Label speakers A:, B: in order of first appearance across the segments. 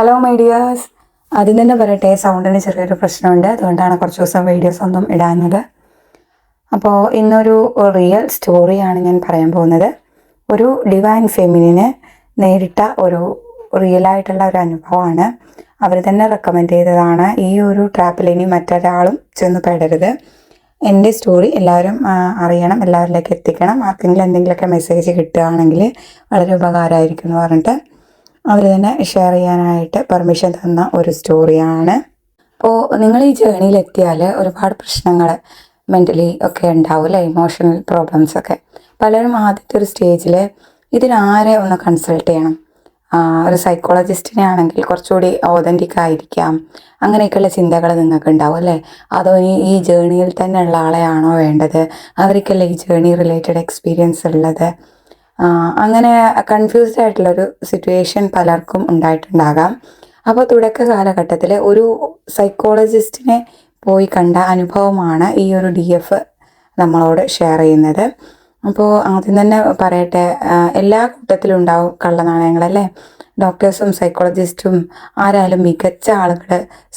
A: Hello my dears. ആദ്യം തന്നെ പറയട്ടെ, സൗണ്ടിന് ചെറിയൊരു പ്രശ്നമുണ്ട്. അതുകൊണ്ടാണ് കുറച്ച് ദിവസം വീഡിയോസ് ഒന്നും ഇടാഞ്ഞത്. അപ്പോൾ ഇന്നൊരു റിയൽ സ്റ്റോറിയാണ് ഞാൻ പറയാൻ പോകുന്നത്. ഒരു ഡിവൈൻ ഫെമിനിന് നേരിട്ട ഒരു റിയലായിട്ടുള്ള ഒരു അനുഭവമാണ്. അവർ തന്നെ റെക്കമെൻഡ് ചെയ്തതാണ്. ഈ ഒരു ട്രാപ്പിൽ ഇനി മറ്റൊരാളും ചെന്ന് പെടരുത്. എൻ്റെ സ്റ്റോറി എല്ലാവരും അറിയണം, എല്ലാവരിലേക്ക് എത്തിക്കണം. ആർക്കെങ്കിലും എന്തെങ്കിലുമൊക്കെ മെസ്സേജ് കിട്ടുകയാണെങ്കിൽ വളരെ ഉപകാരമായിരിക്കും എന്ന് പറഞ്ഞിട്ട് അവർ തന്നെ ഷെയർ ചെയ്യാനായിട്ട് പെർമിഷൻ തന്ന ഒരു സ്റ്റോറിയാണ്. അപ്പോൾ നിങ്ങൾ ഈ ജേണിയിൽ എത്തിയാൽ ഒരുപാട് പ്രശ്നങ്ങൾ മെൻ്റലി ഒക്കെ ഉണ്ടാവും അല്ലേ, ഇമോഷണൽ പ്രോബ്ലംസ് ഒക്കെ. പലരും ആദ്യത്തെ ഒരു സ്റ്റേജിൽ ഇതിനാരെ ഒന്ന് കൺസൾട്ട് ചെയ്യണം. ഒരു സൈക്കോളജിസ്റ്റിനെ ആണെങ്കിൽ കുറച്ചുകൂടി ഓതൻറ്റിക് ആയിരിക്കാം, അങ്ങനെയൊക്കെയുള്ള ചിന്തകൾ നിങ്ങൾക്ക് ഉണ്ടാവും അല്ലേ. അതോ ഈ ജേണിയിൽ തന്നെ ഉള്ള ആളെയാണോ വേണ്ടത്, അവർക്കല്ലേ ഈ ജേണി റിലേറ്റഡ് എക്സ്പീരിയൻസ് ഉള്ളത്. അങ്ങനെ കൺഫ്യൂസ്ഡ് ആയിട്ടുള്ളൊരു സിറ്റുവേഷൻ പലർക്കും ഉണ്ടായിട്ടുണ്ടാകാം. അപ്പോൾ തുടക്ക കാലഘട്ടത്തിൽ ഒരു സൈക്കോളജിസ്റ്റിനെ പോയി കണ്ട അനുഭവമാണ് ഈ ഒരു DF നമ്മളോട് ഷെയർ ചെയ്യുന്നത്. അപ്പോൾ ആദ്യം തന്നെ പറയട്ടെ, എല്ലാ കൂട്ടത്തിലും ഉണ്ടാവും കള്ളനാണയങ്ങളല്ലേ. ഡോക്ടേഴ്സും സൈക്കോളജിസ്റ്റും ആരായാലും മികച്ച ആളുകൾ,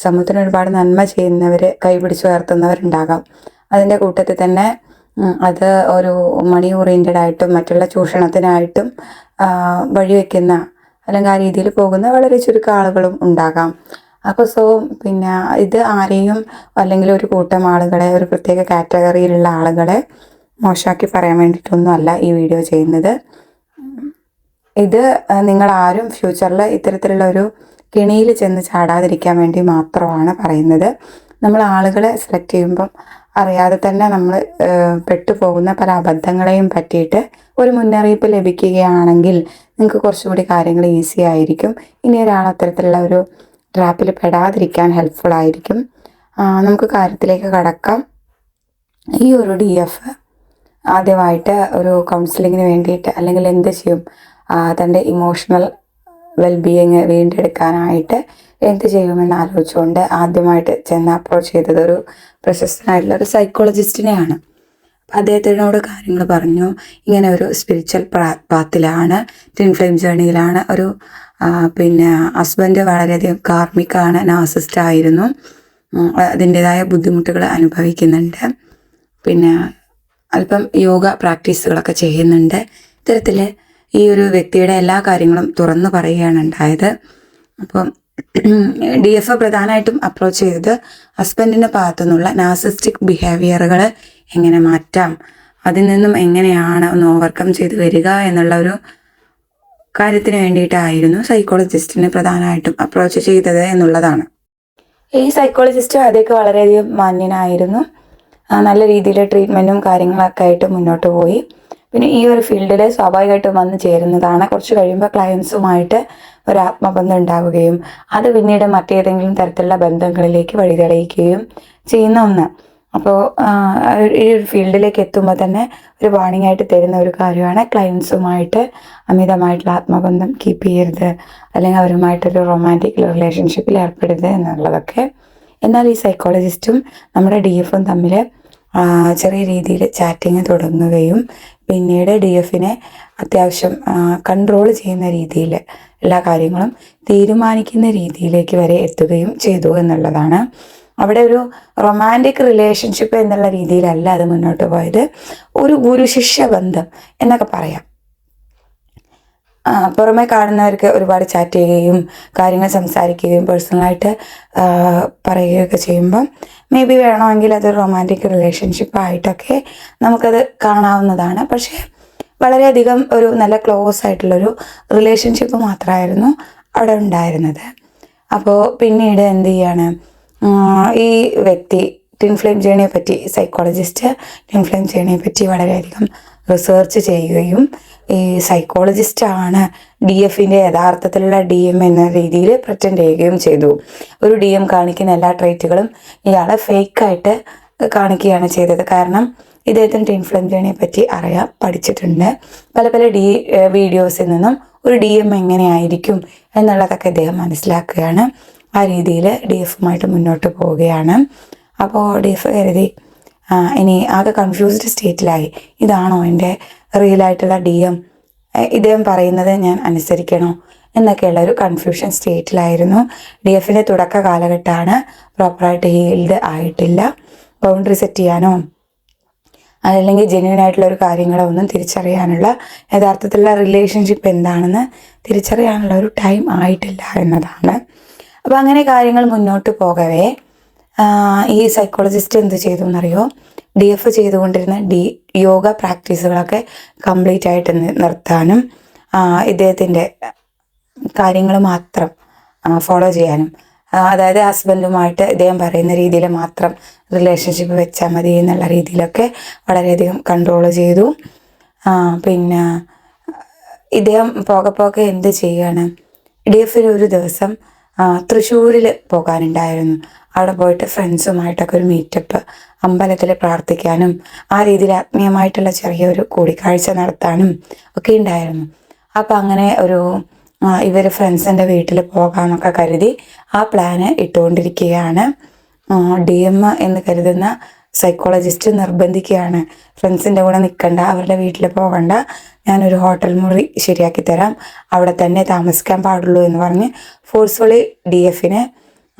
A: സമൂഹത്തിന് ഒരുപാട് നന്മ ചെയ്യുന്നവർ, കൈപിടിച്ച് ഉയർത്തുന്നവരുണ്ടാകാം. അതിൻ്റെ കൂട്ടത്തിൽ തന്നെ അത് ഒരു മണി ഓറിയൻറ്റഡ് ആയിട്ടും മറ്റുള്ള ചൂഷണത്തിനായിട്ടും വഴിവെക്കുന്ന അല്ലെങ്കിൽ ആ രീതിയിൽ പോകുന്ന വളരെ ചുരുക്കം ആളുകളും ഉണ്ടാകാം. അപ്പോൾ പിന്നെ ഇത് ആരെയും അല്ലെങ്കിൽ ഒരു കൂട്ടം ആളുകളെ, ഒരു പ്രത്യേക കാറ്റഗറിയിലുള്ള ആളുകളെ മോശമാക്കി പറയാൻ വേണ്ടിയിട്ടൊന്നും അല്ല ഈ വീഡിയോ ചെയ്യുന്നത്. ഇത് നിങ്ങളാരും ഫ്യൂച്ചറിൽ ഇത്തരത്തിലുള്ള ഒരു കെണിയിൽ ചെന്ന് ചാടാതിരിക്കാൻ വേണ്ടി മാത്രമാണ് പറയുന്നത്. നമ്മൾ ആളുകളെ സെലക്ട് ചെയ്യുമ്പം അറിയാതെ തന്നെ നമ്മൾ പെട്ടുപോകുന്ന പല അബദ്ധങ്ങളെയും പറ്റിയിട്ട് ഒരു മുന്നറിയിപ്പ് ലഭിക്കുകയാണെങ്കിൽ നിങ്ങൾക്ക് കുറച്ചുകൂടി കാര്യങ്ങൾ ഈസി ആയിരിക്കും. ഇനി ഒരാൾ അത്തരത്തിലുള്ള ഒരു ട്രാപ്പിൽ പെടാതിരിക്കാൻ ഹെൽപ്ഫുൾ ആയിരിക്കും. നമുക്ക് കാര്യത്തിലേക്ക് കടക്കാം. ഈ ഒരു DF ആദ്യമായിട്ട് ഒരു കൗൺസിലിങ്ങിന് വേണ്ടിയിട്ട് അല്ലെങ്കിൽ എന്ത് ചെയ്യും, തൻ്റെ ഇമോഷണൽ വെൽബീയിങ് വീണ്ടെടുക്കാനായിട്ട് എന്ത് ചെയ്യുമെന്ന് ആലോചിച്ചുകൊണ്ട് ആദ്യമായിട്ട് ചെന്ന് അപ്രോച്ച് ചെയ്തത് ഒരു പ്രശസ്തനായിട്ടുള്ള ഒരു സൈക്കോളജിസ്റ്റിനെയാണ്. അദ്ദേഹത്തിനോട് കാര്യങ്ങൾ പറഞ്ഞു. ഇങ്ങനെ ഒരു സ്പിരിച്വൽ പാത്തിലാണ്, ട്വിൻ ഫ്ലെയിം ജേണിയിലാണ്. ഒരു പിന്നെ ഹസ്ബൻഡ് വളരെയധികം കാർമിക്കാണ്, നാർസിസ്റ്റ് ആയിരുന്നു, അതിൻ്റെതായ ബുദ്ധിമുട്ടുകൾ അനുഭവിക്കുന്നുണ്ട്. പിന്നെ അല്പം യോഗ പ്രാക്ടീസുകളൊക്കെ ചെയ്യുന്നുണ്ട്. ഇത്തരത്തിൽ ഈ ഒരു വ്യക്തിയുടെ എല്ലാ കാര്യങ്ങളും തുറന്നു പറയുകയാണ് ഉണ്ടായത്. അപ്പം DF പ്രധാനമായിട്ടും അപ്രോച്ച് ചെയ്തത് ഹസ്ബൻഡിൻ്റെ ഭാഗത്തു നിന്നുള്ള നാർസിസ്റ്റിക് ബിഹേവിയറുകൾ എങ്ങനെ മാറ്റാം, അതിൽ നിന്നും എങ്ങനെയാണ് ഒന്ന് ഓവർകം ചെയ്ത് വരിക എന്നുള്ള ഒരു കാര്യത്തിന് വേണ്ടിയിട്ടായിരുന്നു സൈക്കോളജിസ്റ്റിനെ പ്രധാനമായിട്ടും അപ്രോച്ച് ചെയ്തത് എന്നുള്ളതാണ്. ഈ സൈക്കോളജിസ്റ്റ് ആദ്യമൊക്കെ വളരെയധികം മാന്യനായിരുന്നു. നല്ല രീതിയിൽ ട്രീറ്റ്മെൻറ്റും കാര്യങ്ങളൊക്കെ ആയിട്ട് മുന്നോട്ട് പോയി. പിന്നെ ഈ ഒരു ഫീൽഡിൽ സ്വാഭാവികമായിട്ടും വന്ന് ചേരുന്നതാണ്. കുറച്ച് കഴിയുമ്പോൾ ക്ലയൻസുമായിട്ട് ഒരു ആത്മബന്ധം ഉണ്ടാവുകയും അത് പിന്നീട് മറ്റേതെങ്കിലും തരത്തിലുള്ള ബന്ധങ്ങളിലേക്ക് വഴിതെളിയിക്കുകയും ചെയ്യുന്ന ഒന്ന്. അപ്പോൾ ഈ ഒരു ഫീൽഡിലേക്ക് എത്തുമ്പോൾ തന്നെ ഒരു വാണിംഗ് ആയിട്ട് തരുന്ന ഒരു കാര്യമാണ് ക്ലയൻസുമായിട്ട് അമിതമായിട്ടുള്ള ആത്മബന്ധം കീപ്പ് ചെയ്യരുത്, അല്ലെങ്കിൽ അവരുമായിട്ടൊരു റൊമാൻറ്റിക് റിലേഷൻഷിപ്പിൽ ഏർപ്പെടരുത് എന്നുള്ളതൊക്കെ. എന്നാൽ ഈ സൈക്കോളജിസ്റ്റും നമ്മുടെ DFും തമ്മിൽ ചെറിയ രീതിയിൽ ചാറ്റിങ് തുടങ്ങുകയും പിന്നീട് DFനെ അത്യാവശ്യം കൺട്രോൾ ചെയ്യുന്ന രീതിയിൽ എല്ലാ കാര്യങ്ങളും തീരുമാനിക്കുന്ന രീതിയിലേക്ക് വരെ എത്തുകയും ചെയ്തു എന്നുള്ളതാണ്. അവിടെ ഒരു റൊമാൻറ്റിക് റിലേഷൻഷിപ്പ് എന്നുള്ള രീതിയിലല്ല അത് മുന്നോട്ട് പോയത്, ഒരു ഗുരു ശിഷ്യ ബന്ധം എന്നൊക്കെ പറയാം. പുറമെ കാണുന്നവർക്ക് ഒരുപാട് ചാറ്റ് ചെയ്യുകയും കാര്യങ്ങൾ സംസാരിക്കുകയും പേഴ്സണലായിട്ട് പറയുകയൊക്കെ ചെയ്യുമ്പം മേ ബി വേണമെങ്കിൽ അത് റൊമാൻറ്റിക് റിലേഷൻഷിപ്പ് ആയിട്ടൊക്കെ നമുക്കത് കാണാവുന്നതാണ്. പക്ഷേ വളരെയധികം ഒരു നല്ല ക്ലോസ് ആയിട്ടുള്ളൊരു റിലേഷൻഷിപ്പ് മാത്രമായിരുന്നു അവിടെ ഉണ്ടായിരുന്നത്. അപ്പോൾ പിന്നീട് എന്ത് ചെയ്യാണ്, ഈ വ്യക്തി ട്വിൻ ഫ്ലെയിം ജേണിയെ പറ്റി, സൈക്കോളജിസ്റ്റ് ട്വിൻ ഫ്ലെയിം ജേണിയെ പറ്റി വളരെയധികം റിസർച്ച് ചെയ്യുകയും ഈ സൈക്കോളജിസ്റ്റാണ് DFൻ്റെ യഥാർത്ഥത്തിലുള്ള DM എന്ന രീതിയിൽ പ്രറ്റൻഡ് ചെയ്യുകയും ചെയ്തു. ഒരു DM കാണിക്കുന്ന എല്ലാ ട്രേറ്റുകളും ഇയാളെ ഫേക്കായിട്ട് കാണിക്കുകയാണ് ചെയ്തത്. കാരണം ഇദ്ദേഹത്തിന് ട്വിൻ ഫ്ലെയിം ജേണിയെ പറ്റി അറിയാം, പഠിച്ചിട്ടുണ്ട്. പല പല വീഡിയോസിൽ നിന്നും ഒരു DM എങ്ങനെയായിരിക്കും എന്നുള്ളതൊക്കെ അദ്ദേഹം മനസ്സിലാക്കുകയാണ്. ആ രീതിയിൽ DFുമായിട്ട് മുന്നോട്ട് പോവുകയാണ്. അപ്പോൾ DF കരുതി ഇനി ആകെ കൺഫ്യൂസ്ഡ് സ്റ്റേറ്റിലായി. ഇതാണോ എൻ്റെ റിയലായിട്ടുള്ള DM, ഇദ്ദേഹം പറയുന്നത് ഞാൻ അനുസരിക്കണോ എന്നൊക്കെയുള്ള ഒരു കൺഫ്യൂഷൻ സ്റ്റേറ്റിലായിരുന്നു. DFൻ്റെ തുടക്ക കാലഘട്ടമാണ്, പ്രോപ്പറായിട്ട് ഹീൽഡ് ആയിട്ടില്ല. ബൗണ്ടറി സെറ്റ് ചെയ്യാനോ അതല്ലെങ്കിൽ ജെന്യൂൻ ആയിട്ടുള്ള ഒരു കാര്യങ്ങളോ ഒന്നും തിരിച്ചറിയാനുള്ള, യഥാർത്ഥത്തിലുള്ള റിലേഷൻഷിപ്പ് എന്താണെന്ന് തിരിച്ചറിയാനുള്ള ഒരു ടൈം ആയിട്ടില്ല എന്നതാണ്. അപ്പോൾ അങ്ങനെ കാര്യങ്ങൾ മുന്നോട്ട് പോകവേ ഈ സൈക്കോളജിസ്റ്റ് എന്ത് ചെയ്തു എന്നറിയോ, DF ചെയ്തുകൊണ്ടിരുന്ന യോഗ പ്രാക്ടീസുകളൊക്കെ കംപ്ലീറ്റ് ആയിട്ട് നിർത്താനും ഇദ്ദേഹത്തിൻ്റെ കാര്യങ്ങൾ മാത്രം ഫോളോ ചെയ്യാനും, അതായത് ഹസ്ബൻഡുമായിട്ട് ഇദ്ദേഹം പറയുന്ന രീതിയിൽ മാത്രം റിലേഷൻഷിപ്പ് വെച്ചാൽ മതി എന്നുള്ള രീതിയിലൊക്കെ വളരെയധികം കൺട്രോൾ ചെയ്തു. പിന്നെ ഇദ്ദേഹം പോകെ എന്ത് ചെയ്യുകയാണ്, DFന് ഒരു ദിവസം തൃശ്ശൂരിൽ പോകാനുണ്ടായിരുന്നു. അവിടെ പോയിട്ട് ഫ്രണ്ട്സുമായിട്ടൊക്കെ ഒരു മീറ്റപ്പ്, അമ്പലത്തിൽ പ്രാർത്ഥിക്കാനും ആ രീതിയിൽ ആത്മീയമായിട്ടുള്ള ചെറിയൊരു കൂടിക്കാഴ്ച നടത്താനും ഒക്കെ ഉണ്ടായിരുന്നു. അപ്പം അങ്ങനെ ഒരു ഇവർ ഫ്രണ്ട്സിൻ്റെ വീട്ടിൽ പോകാമെന്നൊക്കെ കരുതി ആ പ്ലാന് ഇട്ടുകൊണ്ടിരിക്കുകയാണ്. DM എന്ന് കരുതുന്ന സൈക്കോളജിസ്റ്റ് നിർബന്ധിക്കുകയാണ്, ഫ്രണ്ട്സിൻ്റെ കൂടെ നിൽക്കണ്ട, അവരുടെ വീട്ടിൽ പോകണ്ട, ഞാനൊരു ഹോട്ടൽ മുറി ശരിയാക്കി തരാം, അവിടെ തന്നെ താമസിക്കാൻ പാടുള്ളൂ എന്ന് പറഞ്ഞ് ഫോഴ്സ്ഫുള്ളി DFനെ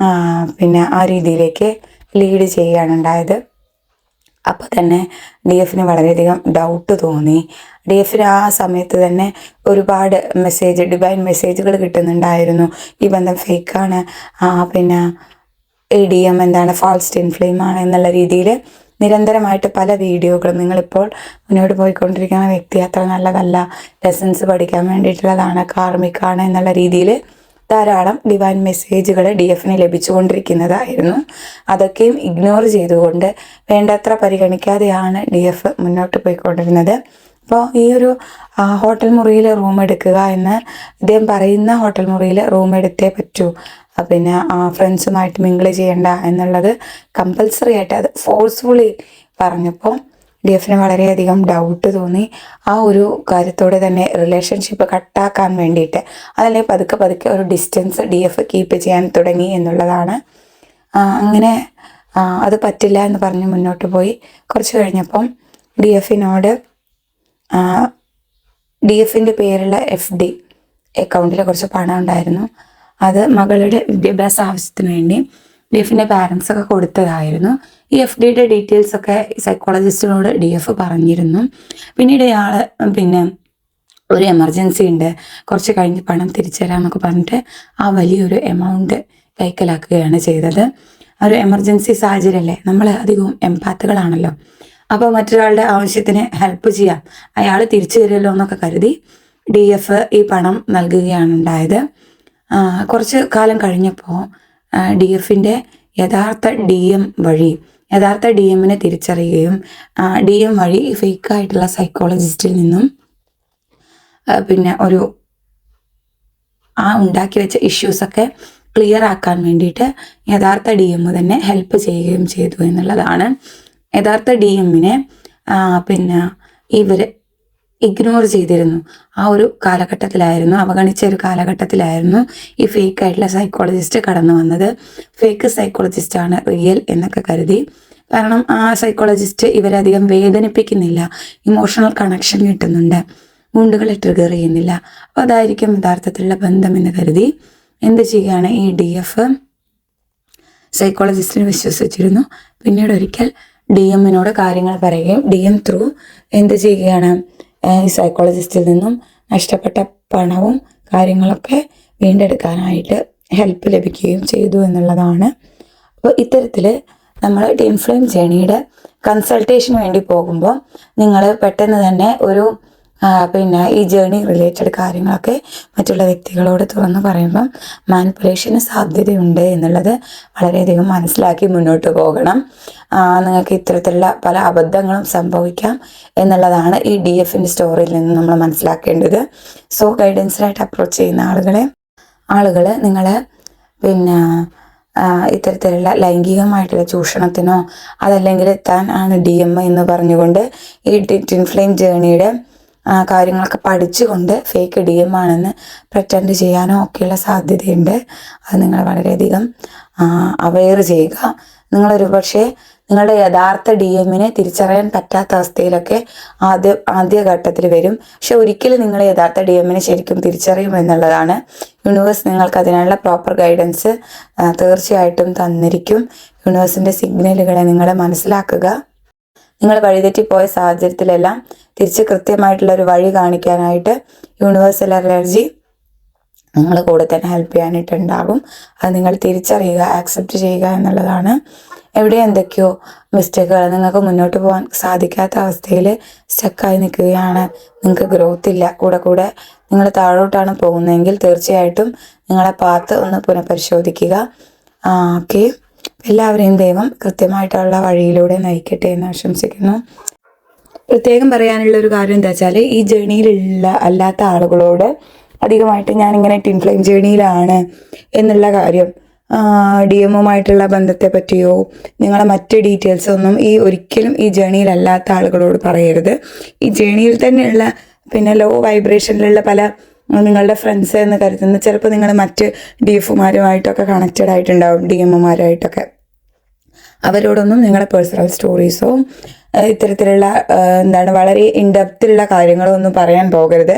A: പിന്നെ ആ രീതിയിലേക്ക് ലീഡ് ചെയ്യുകയാണ് ഉണ്ടായത്. അപ്പോൾ തന്നെ DFന് വളരെയധികം ഡൗട്ട് തോന്നി. DFന് ആ സമയത്ത് തന്നെ ഒരുപാട് ഡിവൈൻ മെസ്സേജുകൾ കിട്ടുന്നുണ്ടായിരുന്നു. ഈ ബന്ധം ഫേക്കാണ്, പിന്നെ DM എന്താണ് ഫാൾസ് ട്വിൻ ഫ്ലെയിം ആണ് എന്നുള്ള രീതിയിൽ നിരന്തരമായിട്ട് പല വീഡിയോകളും, നിങ്ങളിപ്പോൾ മുന്നോട്ട് പോയിക്കൊണ്ടിരിക്കുന്ന വ്യക്തി അത്ര നല്ലതല്ല, ലെസൺസ് പഠിക്കാൻ വേണ്ടിയിട്ടുള്ളതാണ്, കാർമിക്കാണ് എന്നുള്ള രീതിയിൽ ധാരാളം ഡിവൈൻ മെസ്സേജുകൾ DFന് ലഭിച്ചുകൊണ്ടിരിക്കുന്നതായിരുന്നു. അതൊക്കെയും ഇഗ്നോർ ചെയ്തുകൊണ്ട് വേണ്ടത്ര പരിഗണിക്കാതെയാണ് DF മുന്നോട്ട് പോയിക്കൊണ്ടിരുന്നത്. അപ്പോൾ ഈ ഒരു ഹോട്ടൽ മുറിയിൽ റൂം എടുക്കുക എന്ന് ഇദ്ദേഹം പറയുന്ന ഹോട്ടൽ മുറിയിൽ റൂം എടുത്തേ പറ്റൂ, പിന്നെ ഫ്രണ്ട്സുമായിട്ട് മിങ്കിൾ ചെയ്യണ്ട എന്നുള്ളത് കമ്പൽസറി ആയിട്ട് അത് ഫോഴ്സ്ഫുള്ളി പറഞ്ഞപ്പോൾ DFന് വളരെയധികം ഡൗട്ട് തോന്നി. ആ ഒരു കാര്യത്തോടെ തന്നെ റിലേഷൻഷിപ്പ് കട്ടാക്കാൻ വേണ്ടിയിട്ട്, അതല്ലെങ്കിൽ പതുക്കെ ഒരു ഡിസ്റ്റൻസ് DF കീപ്പ് ചെയ്യാൻ തുടങ്ങി എന്നുള്ളതാണ്. അങ്ങനെ അത് പറ്റില്ല എന്ന് പറഞ്ഞ് മുന്നോട്ട് പോയി. കുറച്ച് കഴിഞ്ഞപ്പം DFനോട് DFൻ്റെ പേരുള്ള FD അക്കൗണ്ടിൽ കുറച്ച് പണം ഉണ്ടായിരുന്നു. അത് മകളുടെ വിദ്യാഭ്യാസ ആവശ്യത്തിന് വേണ്ടി DFൻ്റെ പാരൻസൊക്കെ കൊടുത്തതായിരുന്നു. ഈ FDയുടെ ഡീറ്റെയിൽസൊക്കെ സൈക്കോളജിസ്റ്റിനോട് DF പറഞ്ഞിരുന്നു. പിന്നീട് ഇയാൾ പിന്നെ ഒരു എമർജൻസി ഉണ്ട്, കുറച്ച് കഴിഞ്ഞ് പണം തിരിച്ചു തരാമെന്നൊക്കെ പറഞ്ഞിട്ട് ആ വലിയൊരു എമൗണ്ട് കൈക്കലാക്കുകയാണ് ചെയ്തത്. ഒരു എമർജൻസി സാഹചര്യമല്ലേ, നമ്മൾ അധികവും എംപാത്തുകളാണല്ലോ. അപ്പോൾ മറ്റൊരാളുടെ ആവശ്യത്തിന് ഹെൽപ്പ് ചെയ്യാം, അയാൾ തിരിച്ചു തരുമല്ലോ എന്നൊക്കെ കരുതി DF ഈ പണം നൽകുകയാണ് ഉണ്ടായത്. കുറച്ച് കാലം കഴിഞ്ഞപ്പോൾ DFൻ്റെ യഥാർത്ഥ DMനെ തിരിച്ചറിയുകയും DM വഴി ഫേക്കായിട്ടുള്ള സൈക്കോളജിസ്റ്റിൽ നിന്നും പിന്നെ ഒരു ഉണ്ടാക്കി വെച്ച ഇഷ്യൂസൊക്കെ ക്ലിയർ ആക്കാൻ വേണ്ടിയിട്ട് യഥാർത്ഥ DM തന്നെ ഹെൽപ്പ് ചെയ്യുകയും ചെയ്തു എന്നുള്ളതാണ്. യഥാർത്ഥ DMനെ പിന്നെ ഇവർ ഇഗ്നോർ ചെയ്തിരുന്നു. ആ ഒരു കാലഘട്ടത്തിലായിരുന്നു, അവഗണിച്ച ഒരു കാലഘട്ടത്തിലായിരുന്നു ഈ ഫേക്ക് ആയിട്ടുള്ള സൈക്കോളജിസ്റ്റ് കടന്നു വന്നത്. ഫേക്ക് സൈക്കോളജിസ്റ്റാണ് റിയൽ എന്നൊക്കെ കരുതി. കാരണം ആ സൈക്കോളജിസ്റ്റ് ഇവരധികം വേദനിപ്പിക്കുന്നില്ല, ഇമോഷണൽ കണക്ഷൻ കിട്ടുന്നുണ്ട്, മുണ്ടുകളെ ട്രിഗർ ചെയ്യുന്നില്ല. അപ്പോൾ അതായിരിക്കും യഥാർത്ഥത്തിലുള്ള ബന്ധം എന്ന് കരുതി എന്ത് ചെയ്യുകയാണ്, ഈ DF സൈക്കോളജിസ്റ്റിനെ വിശ്വസിച്ചിരുന്നു. പിന്നീട് ഒരിക്കൽ DMനോട് കാര്യങ്ങൾ പറയുകയും DM ത്രൂ എന്ത് ചെയ്യുകയാണ്, ഈ സൈക്കോളജിസ്റ്റിൽ നിന്നും നഷ്ടപ്പെട്ട പണവും കാര്യങ്ങളൊക്കെ വീണ്ടെടുക്കാനായിട്ട് ഹെൽപ്പ് ലഭിക്കുകയും ചെയ്തു എന്നുള്ളതാണ്. അപ്പോൾ ഇത്തരത്തിൽ നമ്മൾ ട്വിൻ ഫ്ലെയിം ജേണിയുടെ കൺസൾട്ടേഷന് വേണ്ടി പോകുമ്പോൾ നിങ്ങൾ പെട്ടെന്ന് തന്നെ ഒരു പിന്നെ ഈ ജേണി റിലേറ്റഡ് കാര്യങ്ങളൊക്കെ മറ്റുള്ള വ്യക്തികളോട് തുറന്ന് പറയുമ്പം മാനിപ്പുലേഷന് സാധ്യതയുണ്ട് എന്നുള്ളത് വളരെയധികം മനസ്സിലാക്കി മുന്നോട്ട് പോകണം. നിങ്ങൾക്ക് ഇത്തരത്തിലുള്ള പല അബദ്ധങ്ങളും സംഭവിക്കാം എന്നുള്ളതാണ് ഈ DFൻ്റെ സ്റ്റോറിയിൽ നിന്ന് നമ്മൾ മനസ്സിലാക്കേണ്ടത്. സോ ഗൈഡൻസിനായിട്ട് അപ്രോച്ച് ചെയ്യുന്ന ആളുകൾ നിങ്ങൾ പിന്നെ ഇത്തരത്തിലുള്ള ലൈംഗികമായിട്ടുള്ള ചൂഷണത്തിനോ അതല്ലെങ്കിൽ താൻ ആണ് DM എന്ന് പറഞ്ഞുകൊണ്ട് ഈ ട്വിൻ ഫ്ലെയിം ജേണിയുടെ കാര്യങ്ങളൊക്കെ പഠിച്ചുകൊണ്ട് ഫേക്ക് DM ആണെന്ന് പ്രറ്റൻഡ് ചെയ്യാനോ ഒക്കെയുള്ള സാധ്യതയുണ്ട്. അത് നിങ്ങൾ വളരെയധികം അവെയർ ചെയ്യുക. നിങ്ങളൊരു പക്ഷേ നിങ്ങളുടെ യഥാർത്ഥ DM-നെ തിരിച്ചറിയാൻ പറ്റാത്ത അവസ്ഥയിലൊക്കെ ആദ്യഘട്ടത്തിൽ വരും. പക്ഷെ ഒരിക്കലും നിങ്ങൾ യഥാർത്ഥ DM-നെ ശരിക്കും തിരിച്ചറിയും എന്നുള്ളതാണ്. യൂണിവേഴ്സ് നിങ്ങൾക്ക് അതിനുള്ള പ്രോപ്പർ ഗൈഡൻസ് തീർച്ചയായിട്ടും തന്നിരിക്കും. യൂണിവേഴ്സിൻ്റെ സിഗ്നലുകളെ നിങ്ങൾ മനസ്സിലാക്കുക. നിങ്ങൾ വഴിതെറ്റിപ്പോയ സാഹചര്യത്തിലെല്ലാം തിരിച്ച് കൃത്യമായിട്ടുള്ള ഒരു വഴി കാണിക്കാനായിട്ട് യൂണിവേഴ്സൽ എനർജി നിങ്ങൾ കൂടെ തന്നെ ഹെൽപ്പ് ചെയ്യാനായിട്ടുണ്ടാകും. അത് നിങ്ങൾ തിരിച്ചറിയുക, ആക്സെപ്റ്റ് ചെയ്യുക എന്നുള്ളതാണ്. എവിടെ എന്തൊക്കെയോ മിസ്റ്റേക്കുകൾ നിങ്ങൾക്ക് മുന്നോട്ട് പോകാൻ സാധിക്കാത്ത അവസ്ഥയിൽ സ്റ്റക്കായി നിൽക്കുകയാണ്, നിങ്ങൾക്ക് ഗ്രോത്ത് ഇല്ല, കൂടെ നിങ്ങൾ താഴോട്ടാണ് പോകുന്നതെങ്കിൽ തീർച്ചയായിട്ടും നിങ്ങളെ പാത്ത് ഒന്ന് പുനഃപരിശോധിക്കുക. ഓക്കെ, എല്ലാവരെയും ദൈവം കൃത്യമായിട്ടുള്ള വഴിയിലൂടെ നയിക്കട്ടെ എന്ന് ആശംസിക്കുന്നു. പ്രത്യേകം പറയാനുള്ള ഒരു കാര്യം എന്താ വെച്ചാൽ, ഈ ജേണിയിലുള്ള അല്ലാത്ത ആളുകളോട് അധികമായിട്ട് ഞാനിങ്ങനെ ട്വിൻ ഫ്ലെയിം ജേണിയിലാണ് എന്നുള്ള കാര്യം, DM-ഉമായിട്ടുള്ള ബന്ധത്തെ പറ്റിയോ നിങ്ങളെ മറ്റ് ഡീറ്റെയിൽസ് ഒന്നും ഒരിക്കലും ഈ ജേണിയിലല്ലാത്ത ആളുകളോട് പറയരുത്. ഈ ജേണിയിൽ തന്നെയുള്ള പിന്നെ ലോ വൈബ്രേഷനിലുള്ള പല നിങ്ങളുടെ ഫ്രണ്ട്സ് എന്ന് കരുതുന്ന ചിലപ്പോൾ നിങ്ങൾ മറ്റ് DF-മാരുമായിട്ടൊക്കെ കണക്റ്റഡ് ആയിട്ടുണ്ടാവും, DM-മാരായിട്ടൊക്കെ. അവരോടൊന്നും നിങ്ങളുടെ പേഴ്സണൽ സ്റ്റോറീസോ ഇത്തരത്തിലുള്ള വളരെ ഇൻഡെപ്തിലുള്ള കാര്യങ്ങളോ ഒന്നും പറയാൻ പോകരുത്.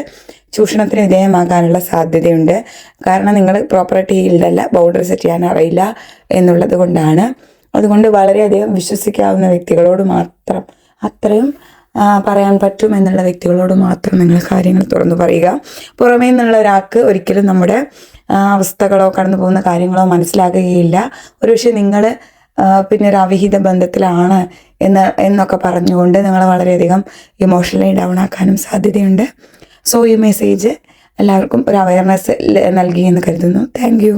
A: ചൂഷണത്തിന് വിധേയമാകാനുള്ള സാധ്യതയുണ്ട്. കാരണം നിങ്ങൾ പ്രോപ്പറായിട്ട് ഹീൽഡല്ല, ബൗണ്ടറി സെറ്റ് ചെയ്യാൻ അറിയില്ല എന്നുള്ളത് കൊണ്ടാണ്. അതുകൊണ്ട് വളരെയധികം വിശ്വസിക്കാവുന്ന വ്യക്തികളോട് മാത്രം, അത്രയും പറയാൻ പറ്റും എന്നുള്ള വ്യക്തികളോട് മാത്രം നിങ്ങൾ കാര്യങ്ങൾ തുറന്നു പറയുക. പുറമേ നിന്നുള്ള ഒരാൾക്ക് ഒരിക്കലും നമ്മുടെ അവസ്ഥകളോ കടന്നു പോകുന്ന കാര്യങ്ങളോ മനസ്സിലാക്കുകയില്ല. ഒരുപക്ഷെ നിങ്ങൾ പിന്നെ ഒരു അവിഹിത ബന്ധത്തിലാണ് എന്നൊക്കെ പറഞ്ഞുകൊണ്ട് നിങ്ങളെ വളരെയധികം ഇമോഷണലി ഡൗൺ ആക്കാനും സാധ്യതയുണ്ട്. സോ ഈ മെസ്സേജ് എല്ലാവർക്കും ഒരു അവയർനെസ് നൽകി എന്ന് കരുതുന്നു. Thank you.